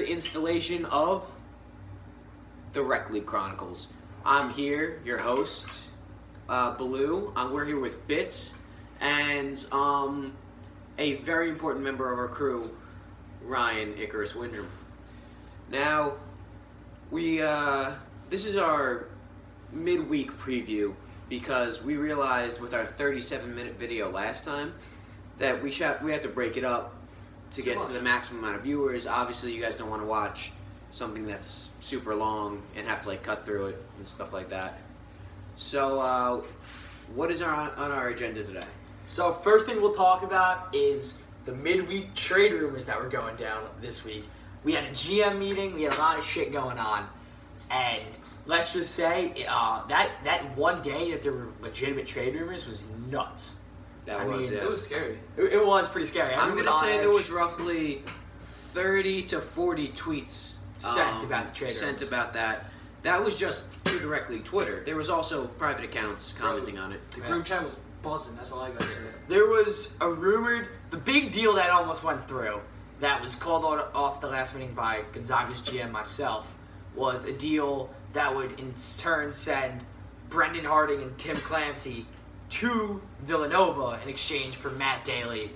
third installation of the Rec League Chronicles. I'm here, your host, Baloo. We're here with Bits and a very important member of our crew, Ryan Icarus Windrum. Now, this is our midweek preview because we realized with our 37-minute video last time that we have to break it up to get to the maximum amount of viewers. Obviously, you guys don't want to watch something that's super long and have to cut through it and stuff like that. So, what is on our agenda today? So first thing we'll talk about is the midweek trade rumors that were going down this week. We had a GM meeting, we had a lot of shit going on, and let's just say that one day that there were legitimate trade rumors was nuts. It was scary. It was pretty scary. I'm going to say there was roughly 30 to 40 tweets sent about the trade sent rumors. About that. That was just directly Twitter. There was also private accounts commenting on it. The group chat was buzzing. That's all I got to say. There was the big deal that almost went through, that was called off the last meeting by Gonzaga's GM myself, was a deal that would in turn send Brendan Harding and Tim Clancy to Villanova in exchange for Matt Daly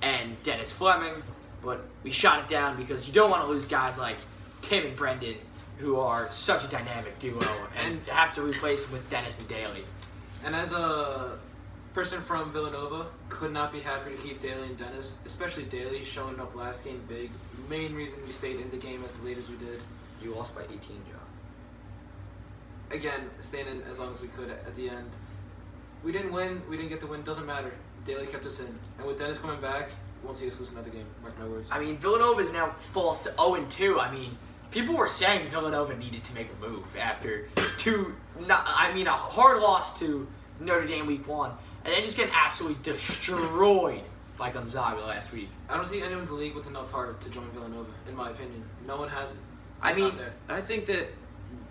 and Dennis Fleming, but we shot it down because you don't want to lose guys like Tim and Brendan, who are such a dynamic duo, and have to replace them with Dennis and Daly. And as a person from Villanova, could not be happy to keep Daly and Dennis, especially Daly showing up last game big. Main reason we stayed in the game as late as we did. You lost by 18, Joe. Again, staying in as long as we could at the end. We didn't win, we didn't get the win, doesn't matter. Daly kept us in. And with Dennis coming back, we won't see us lose another game, mark my words. I mean, Villanova is now falls to 0-2. I mean, people were saying Villanova needed to make a move after a hard loss to Notre Dame week 1, and then just getting absolutely destroyed by Gonzaga last week. I don't see anyone in the league with enough heart to join Villanova, in my opinion. No one has it. I think that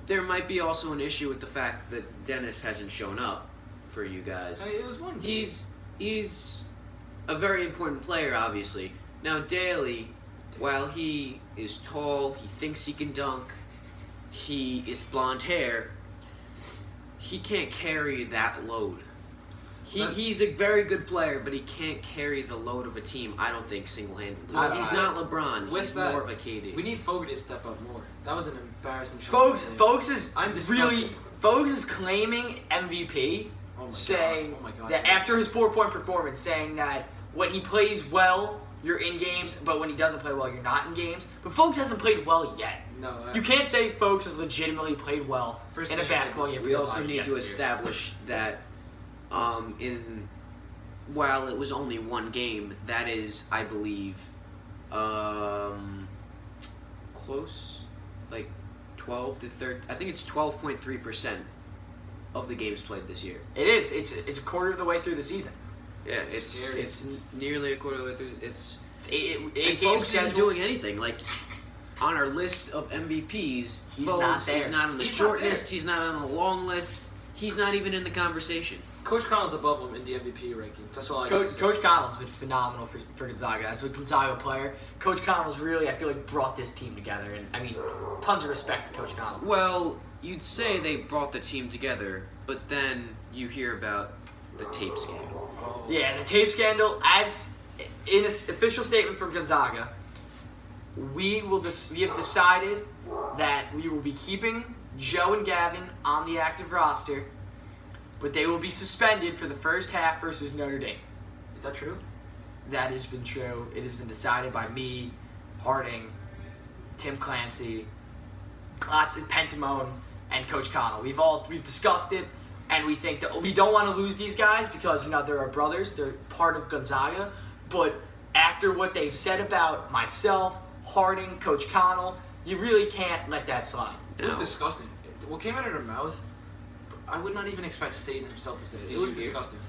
there might be also an issue with the fact that Dennis hasn't shown up for you guys. It was one game. He's a very important player, obviously. Now, Daly, while he is tall, he thinks he can dunk, he is blonde hair, he can't carry that load. He's a very good player, but he can't carry the load of a team, I don't think, single-handedly. He's not LeBron. He's more of a KD. We need Fogerty to step up more. That was an embarrassing shot. Foges is claiming MVP, saying that after his 4-point performance, saying that when he plays well, you're in games, but when he doesn't play well, you're not in games. But Foges hasn't played well yet. No, you can't say Foges has legitimately played well in a basketball game. We also need to establish that while it was only one game, that is, I believe, close, 12 to 13. I think it's 12.3% of the games played this year. It is. It's a quarter of the way through the season. Yeah, it's nearly a quarter of the way through. It's eight games isn't doing anything. On our list of MVPs, he's not there. He's not on the short list. He's not on the long list. He's not even in the conversation. Coach Connell's above him in the MVP rankings. That's all I got to say. Coach Connell's been phenomenal for Gonzaga. As a Gonzaga player, Coach Connell's really, I feel brought this team together. And, tons of respect to Coach Connell. Well, you'd say they brought the team together, but then you hear about the tape scandal. Oh. Yeah, the tape scandal. As in an official statement from Gonzaga, we have decided that we will be keeping Joe and Gavin on the active roster, but they will be suspended for the first half versus Notre Dame. Is that true? That has been true. It has been decided by me, Harding, Tim Clancy, Pentamone, and Coach Connell. We've discussed it, and we think that we don't want to lose these guys because they're our brothers. They're part of Gonzaga. But after what they've said about myself, Harding, Coach Connell, you really can't let that slide. It was disgusting. What came out of their mouth, I would not even expect Satan himself to say it. It was disgusting.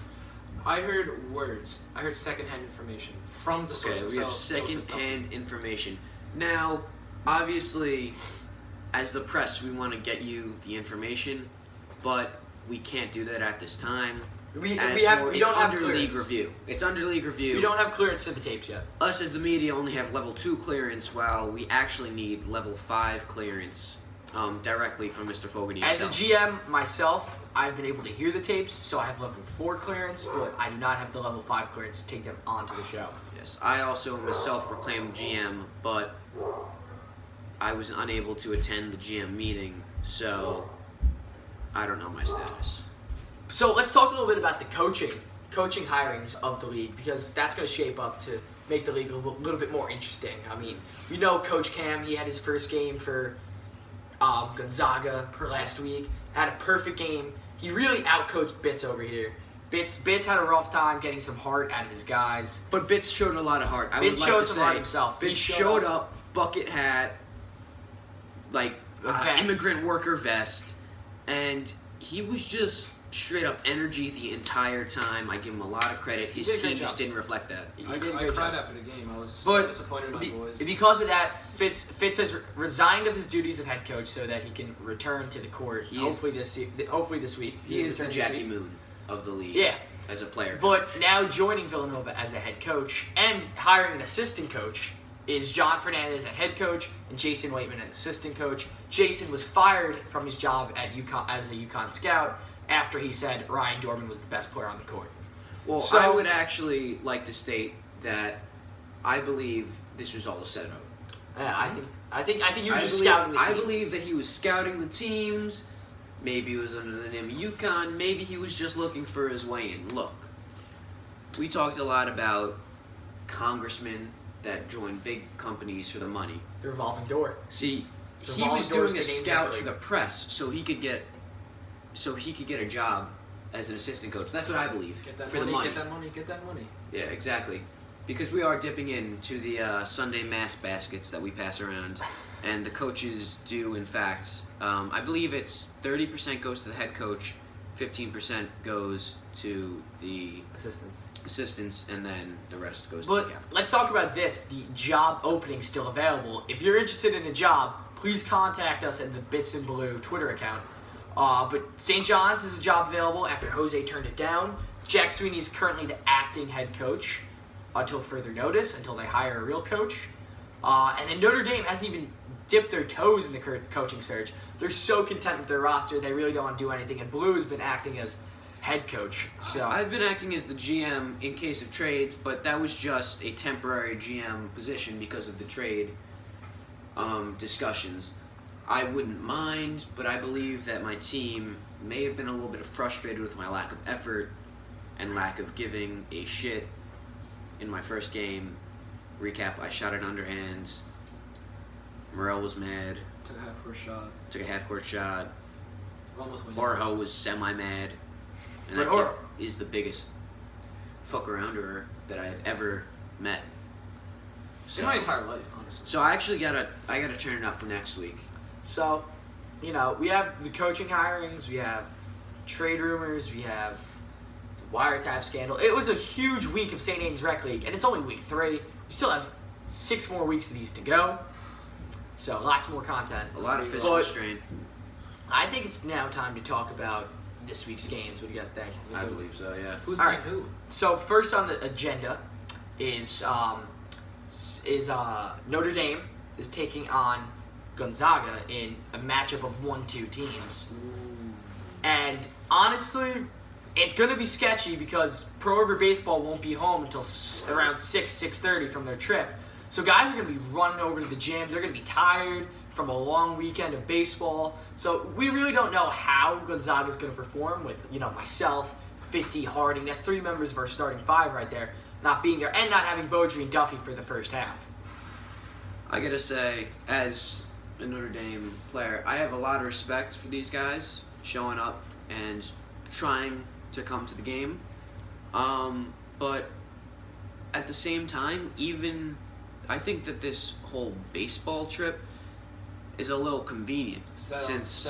I heard words. I heard secondhand information from the source we have secondhand information. Now, obviously, as the press, we want to get you the information, but we can't do that at this time. We As don't have under clearance. league review. It's under league review. We don't have clearance to the tapes yet. Us as the media only have level 2 clearance, while we actually need level 5 clearance directly from Mr. Fogerty As himself. a GM myself, I've been able to hear the tapes, so I have level 4 clearance, but I do not have the level 5 clearance to take them onto the show. Yes, I also am a self-proclaimed GM, but I was unable to attend the GM meeting, so I don't know my status. So let's talk a little bit about the coaching hirings of the league, because that's going to shape up to make the league a little bit more interesting. I mean, we know Coach Cam, he had his first game for Gonzaga last week, had a perfect game. He really outcoached Bitz over here. Bitz had a rough time getting some heart out of his guys. But Bitz showed a lot of heart. I Bitz would like showed to some say, heart himself. Bitz He showed up, bucket hat, like A vest. immigrant worker vest, and he was just straight up energy the entire time. I give him a lot of credit. His He did a team great just job. didn't reflect that. He I did a cried great job. after the game. I was so But disappointed in my boys. because of that, Fitz has resigned of his duties of head coach so that he can return to the court. Hopefully this week. He is the returns this Jackie week. Moon of the league. Yeah. As a player. But now joining Villanova as a head coach and hiring an assistant coach is John Fernandez at head coach and Jason Waitman as assistant coach. Jason was fired from his job at UConn as a UConn scout after he said Ryan Dorman was the best player on the court. Well, So- I would actually like to state that I believe this was all a setup. I think he was I just believe, scouting the I teams. believe that he was scouting the teams. Maybe he was under the name of UConn. Maybe he was just looking for his way in. Look, we talked a lot about congressmen that join big companies for the money. the revolving door. See, It's a he was revolving door doing a sitting scout directly. for the press so he could get a job as an assistant coach. That's what I believe. Get that for money, the money. get that money, get that money. Yeah, exactly. Because we are dipping into the Sunday mass baskets that we pass around, and the coaches do, in fact, I believe it's 30% goes to the head coach, 15% goes to the assistants, and then the rest goes to But the captain. let's talk about this. The job opening still available. If you're interested in a job, please contact us at the Bits and Blue Twitter account. But St. John's is a job available after Jose turned it down. Jack Sweeney is currently the acting head coach until further notice, until they hire a real coach. And then Notre Dame hasn't even dipped their toes in the coaching search. They're so content with their roster, they really don't want to do anything. And Blue has been acting as head coach. So I've been acting as the GM in case of trades, but that was just a temporary GM position because of the trade discussions. I wouldn't mind, but I believe that my team may have been a little bit frustrated with my lack of effort and lack of giving a shit in my first game. Recap, I shot an underhand. Morel was mad. Took a half-court shot. Took a half-court shot. Almost went. Jorge was semi-mad. And But that Jorge- kid is the biggest fuck-arounder that I've ever met. In my entire life, honestly. So I actually gotta turn it up for next week. So, we have the coaching hirings, we have trade rumors, we have the wiretap scandal. It was a huge week of St. Aidan's Rec League, and it's only week 3. We still have 6 more weeks of these to go. So, lots more content. A lot of physical But strain. I think it's now time to talk about this week's games. What do you guys think? I believe so, yeah. Who's All playing right. who? So, first on the agenda is Notre Dame is taking on Gonzaga in a matchup of 1-2 teams. And honestly, it's going to be sketchy because Pro River Baseball won't be home until around 6:30 from their trip. So guys are going to be running over to the gym. They're going to be tired from a long weekend of baseball. So we really don't know how Gonzaga is going to perform with, myself, Fitzy, Harding. That's 3 members of our starting 5 right there not being there and not having Beaudry and Duffy for the first half. I gotta say, as a Notre Dame player, I have a lot of respect for these guys showing up and trying to come to the game. But at the same time, I think that this whole baseball trip is a little convenient. Set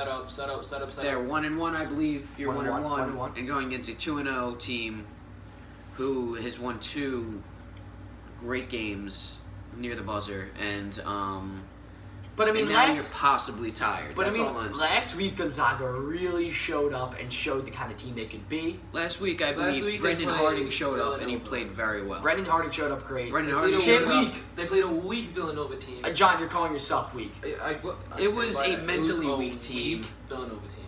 up. They're 1-1, I believe. You're 1-1, 1-1, and going into 2-0 team who has won 2 great games near the buzzer, and But I mean, and now you're possibly tired. But That's I mean, all I'm saying. last week Gonzaga really showed up and showed the kind of team they could be. Last week, I Last believe week they Brendan played Harding showed up and he Villanova. played very well. Brendan Harding showed up great. Brendan They Harding played a showed up. weak. They played a weak Villanova team. John, you're calling yourself weak. I It stand was by a that. mentally It was a weak team. Weak Villanova team.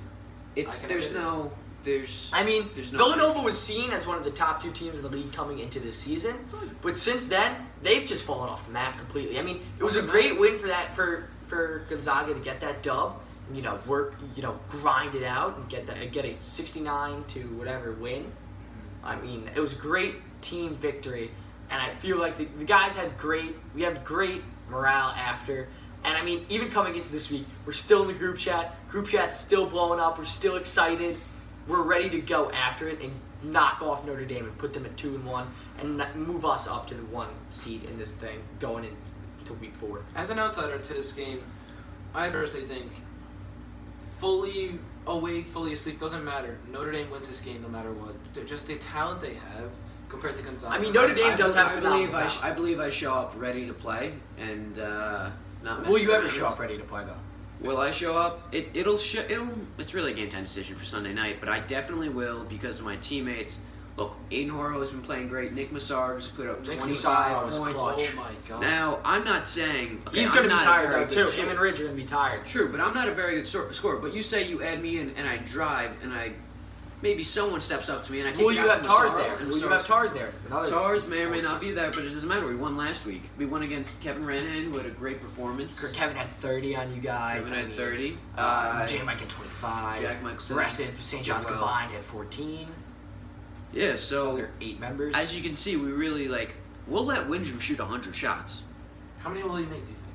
It's I can there's admit no there's. I mean, There's no Villanova reason. was seen as one of the top 2 teams in the league coming into this season, but since then they've just fallen off the map completely. I mean, it was a great win for Gonzaga to get that dub. You know, grind it out and get a 69 to whatever win. I mean, it was a great team victory, and I feel like the guys had great morale after. And I mean, even coming into this week, we're still in the group chat. Group chat's still blowing up. We're still excited. We're ready to go after it and knock off Notre Dame and put them at 2-1 and move us up to the 1 seed in this thing going into week 4. As an outsider to this game, I personally think fully awake, fully asleep doesn't matter. Notre Dame wins this game no matter what. They're just the talent they have compared to Gonzaga. I mean, Notre Dame does have phenomenal talent. I believe I show up ready to play and not. mess Will you around. ever show up ready to play though? Will I show up? It's really a game time decision for Sunday night, but I definitely will because of my teammates. Look, Aiden Horo has been playing great. Nick Massar just put up Nick 25 Massar was points. clutch. Oh my god. Now, I'm not saying He's I'm going to be not a tired very though good too. scorer. Him and Ridge are going to be tired. True, but I'm not a very good scorer. But you say you add me in and I drive and maybe someone steps up to me and I kick Will it you out have to Tars Massar, there? and Will you Massar's- have Tars there? Tars may or may not be there, but it doesn't matter. We won last week. We won against Kevin Ranahan, who had a great performance. Kevin had 30 on you guys. Kevin had 30. J. Mike had 25. Jack Mike The rest of St. John's well. combined had 14. Yeah, so There are 8 members. as you can see, we really we'll let Windham shoot 100 shots. How many will he make, do you think?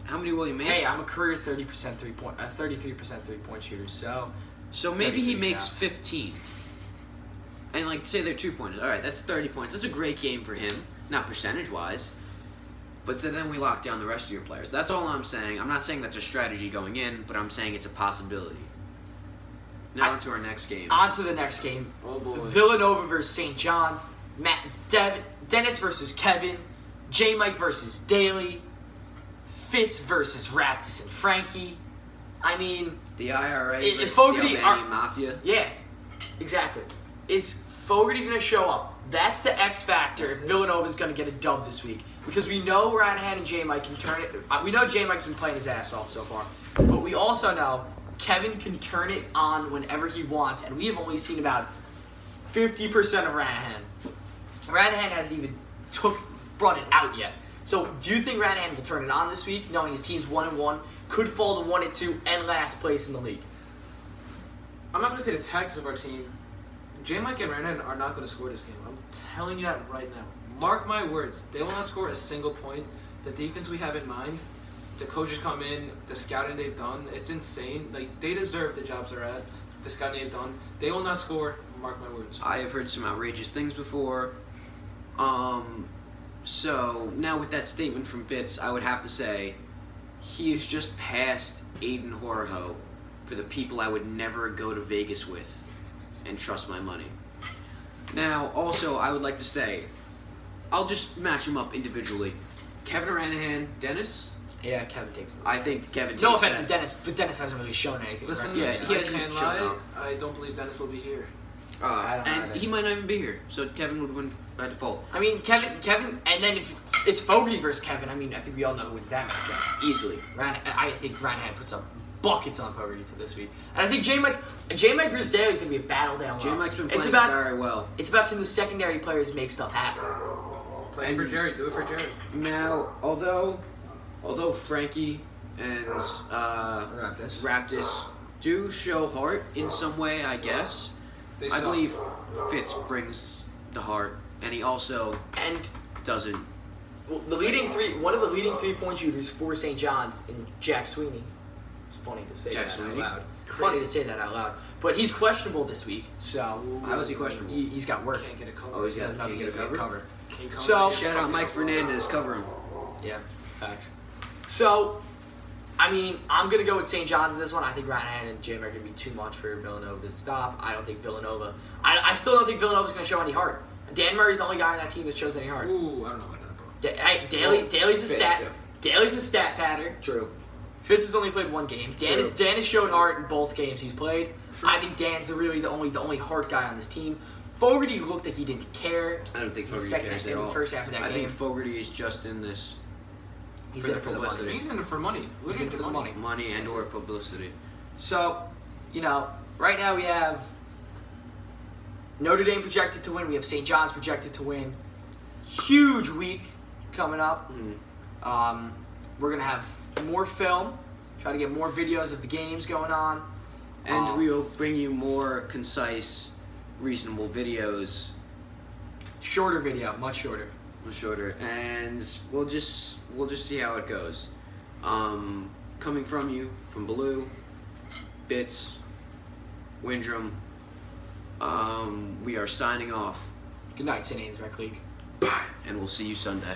How many will he make? Hey, I'm a career 33% 3-point shooter, so So maybe he 33 makes shots. 15. And say they're 2-pointers. All right, that's 30 points. That's a great game for him, not percentage-wise. But so then we lock down the rest of your players. That's all I'm saying. I'm not saying that's a strategy going in, but I'm saying it's a possibility. Now on to our next game. on to the next game. Oh boy. Villanova versus St. John's. Dennis versus Kevin. J. Mike versus Daly. Fitz versus Raptis and Frankie. I mean, The IRA If versus Fogerty the Albanian Mafia. yeah, exactly. Is Fogerty going to show up? That's the X factor if Villanova's going to get a dub this week. Because we know Ranahan and J. Mike can turn it. We know J. Mike's been playing his ass off so far. But we also know Kevin can turn it on whenever he wants. And we have only seen about 50% of Ranahan. Ranahan hasn't even brought it out yet. So do you think Ranahan will turn it on this week, knowing his team's 1-1, could fall to 1-2, and last place in the league? I'm not going to say the tactics of our team. J. Mike and Ranahan are not going to score this game. I'm telling you that right now. Mark my words. They will not score a single point. The defense we have in mind, the coaches come in, the scouting they've done, it's insane. Like, they deserve the jobs they're at, the scouting they've done. They will not score. Mark my words. I have heard some outrageous things before. So now with that statement from Bits, I would have to say he is just past Aiden Horoho for the people I would never go to Vegas with and trust my money. Now, also, I would like to say, I'll just match him up individually. Kevin Ranahan, Dennis. Yeah, Kevin takes the I think Kevin takes No offense to that. Dennis, but Dennis hasn't really shown anything. Listen, right? Yeah, he I hasn't can't shown lie. up. I don't believe Dennis will be here. I don't know And either. he might not even be here, so Kevin would win by default. I mean, Kevin, and then if it's Fogerty versus Kevin, I mean, I think we all know who wins that matchup. Easily. I think Ranahan puts up buckets on Fogerty for this week, and I think J. Mike versus Daly is going to be a battle down low. J. Mike's been It's playing about very well. it's about can the secondary players make stuff happen. Play for Jerry. Do it for Jerry. Now, although Frankie and Raptis do show heart in some way, I guess. They I suck. believe Fitz brings the heart, and he also And doesn't. well, one of the leading 3-point shooters for St. John's in Jack Sweeney. It's funny to say Jack that Sweeney? out loud. Funny to say that out loud, but he's questionable this week, so How is he questionable? he's got work. Can't get a cover. Oh, he's He got has nothing can't to get a get cover. Can't cover. So- Shout out Mike Fernandez, cover him. Yeah, facts. So, I mean, I'm going to go with St. John's in this one. I think Ranahan and Jim are going to be too much for Villanova to stop. I don't think Villanova... I still don't think Villanova's going to show any heart. Dan Murray's the only guy on that team that shows any heart. Ooh, I don't know about that, bro. Daly's a Fitz, stat... too. Daly's a stat patter. True. Fitz has only played one game. Dan has shown heart in both games he's played. True. I think Dan's the only heart guy on this team. Fogerty looked like he didn't care. I don't think in the Fogerty cares at in all. the first half of that I game. think Fogerty is just in this He's for in the it for the publicity. money. He's in it for money. He's in it for the money. money and or publicity. So, right now we have Notre Dame projected to win. We have St. John's projected to win. Huge week coming up. We're going to have more film. Try to get more videos of the games going on. And we will bring you more concise, reasonable videos. Shorter video, much shorter. Shorter, and we'll just see how it goes. Coming from you, from Blue, Bits, Windrum, we are signing off. Good night, St. Ains Rec League. And we'll see you Sunday.